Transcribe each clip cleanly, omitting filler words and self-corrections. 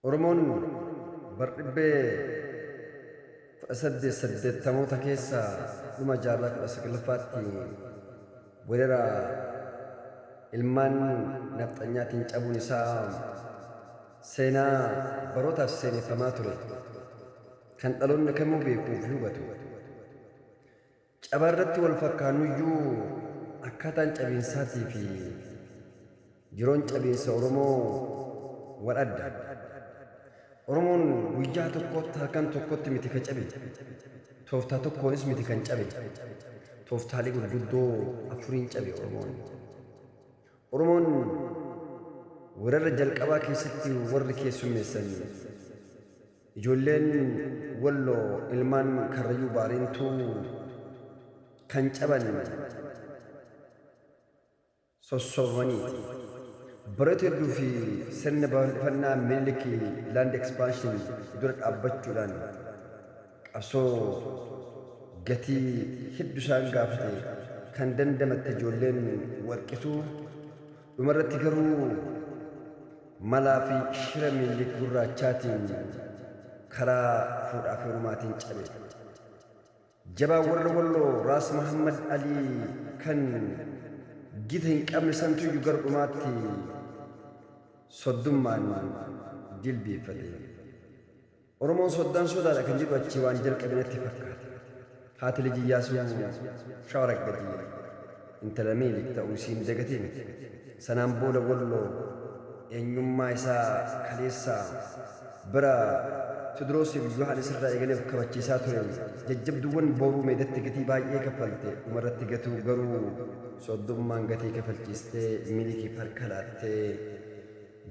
Oromoon bardhibbee saddeettamoota keessa dhuma jaarraa 19ffaatti weerara ilmaan nafxanyaatiin cabuun isaa seenaa barootaaf seeneffamaa ture kan dhaloonni kamuu beekuu fi hubatu. Cabaarratti wal fakkaanuyyuu akkaataan cabiinsaatii fi yeroon cabiinsa Oromoo wal adda. Oromoon guyyaa tokkotti halkan tokkotti miti kan cabe, tooftaa tokkoonis miti kan cabe, tooftaalee gurguddoo afuriin cabe Oromoon weerara jalqabaa keessatti warri keessummeessan ijoolleen Walloo ilmaan Karrayyuu Baareentuu kan caban sossobaniiti. Baroota hedduu fi sirna babal'ifannaa Minilikii Land Expansion dura dhaabbachuudhaan qabsoo gatii hedduu isaan gaafate kan dandamatte ijoolleen Warqituu dhumarratti garuu malaa fi shira Minilik gurraachaatiin karaa fuudhaa fi heerumaatiin cabe. Jabaa warra Walloo Raas Mahammad Alii kan gita hin qabne santuyyuu gara dhumaatti soddummaan jilbeeffate. Oromoon soddaan sodaadha kan jedhu achi waan jalqabe natti fakkaate. Haati Liji Iyyaasuu shawara gadii intala Minilik ta'uu isiin dagatee miti. Sanaan booda Walloo eenyummaa isaa kaleessaa bira Tewodiroosii fi Yohaannis irraa eegalee kabachiisaa ture. Jajjabduuwwan booruu meedatti gatii baay'ee kaffalte. Dhumarratti gatuu garuu soddummaan gatii kaffalchiistee Minilikiif harka laattee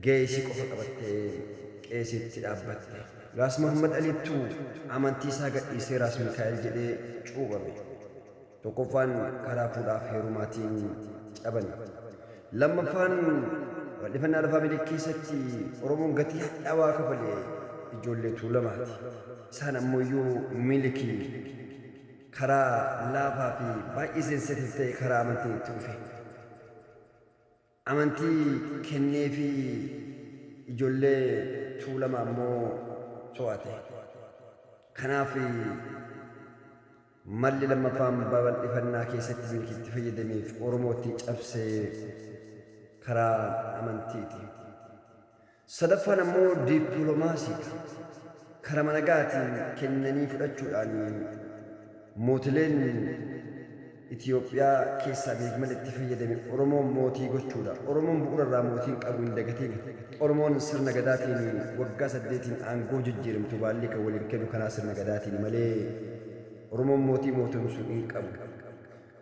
geesii qofa qabattee qeesitti dhaabbatte. Raas Mahammad Aliittuu amantii isaa gadhiisee Raas Mikaa'el jedhee cuuphame. Tokkoffaan karaa fuudhaaf heerumaatiin caban. Lammaffaan bal'ifannaa lafaa Minilik keessatti Oromoon gatii hadhaawaa kafalee ijoollee Tuulamaati. Isaan ammoo Minilikii karaa laafaa fi baay'ee sensitiif ta'e karaa amantii itti dhufe. Amantii kennee fi ijoollee Tuulamaa ammoo to'ate. Kanaaf malli lammaffaan babal'ifannaa keessatti Minilikitti fayyadameef Oromootti cabsee karaa amantiiti. Sadaffaan ammoo dippiloomaasii karaa nagaatiin kennanii fudhachuudhaan mootileen Itoophiyaa keessaa beekmalitti fayyadame Oromoon mootii gochuudha. Oromoon bu'uurarraa mootiin qabu hin dagatiin. Oromoon sirna gadaatiin waggaa 8 aangoo jijjiiramtu baallii kan waliin kennu kanaa sirna gadaatiin malee Oromoon mootii mootumsuu hin qabu.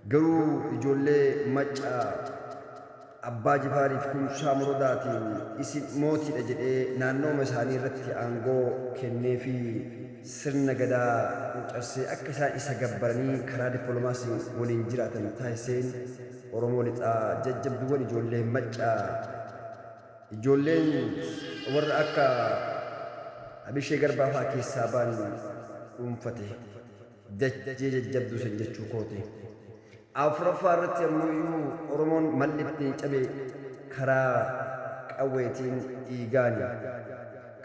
Garuu ijoollee Maccaa Abbaa Jifaariif Kumsaa Morodaatiin isin mootiidha jedhee naannooma isaanii irratti aangoo kennee fi sirna gadaa cabsee akka isaan isa gabbaranii karaa dippiloomaasii waliin jiraatan taasiseen Oromoo lixaa jajjabduuwwan ijoollee Maccaa ijoolleen warra akka Abishee Garbaa fa'aa keessaa baan dhuunfate dachee jajjabduu san jechuu kooti. Afuraffaa irratti ammoo Oromoon malli ittiin cabe karaa qawweetiin dhiigaani.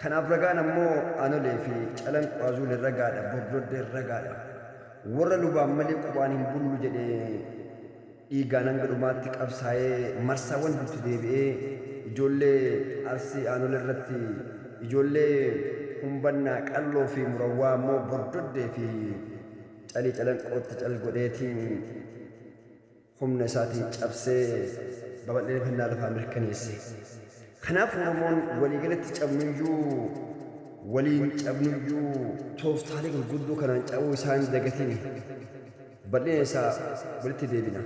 Kanaaf ragaan ammoo Anolee fi Calanqaazuul ragaadha, Bordoddee ragaadha. Warra lubaan malee qubaan hin bullu jedhee dhiigaan hanga dhumaatti qabsaa'ee marsaawwan bultu deebi'ee ijoollee Arsii Anolee irratti ijoollee Humbannaa Qalloo fi Murawwaa ammoo Bordoddee fi Calii Calanqootti cal godheetiin humna isaatiin cabsee babal'ifannaa lafaa mirkaneesse. Kanaaf Oromoon waliigalatti waliin cabnuyyuu tooftaalee gurguddoo kanaan cabuu isaan dagatiin bal'ina isaa walitti deebina.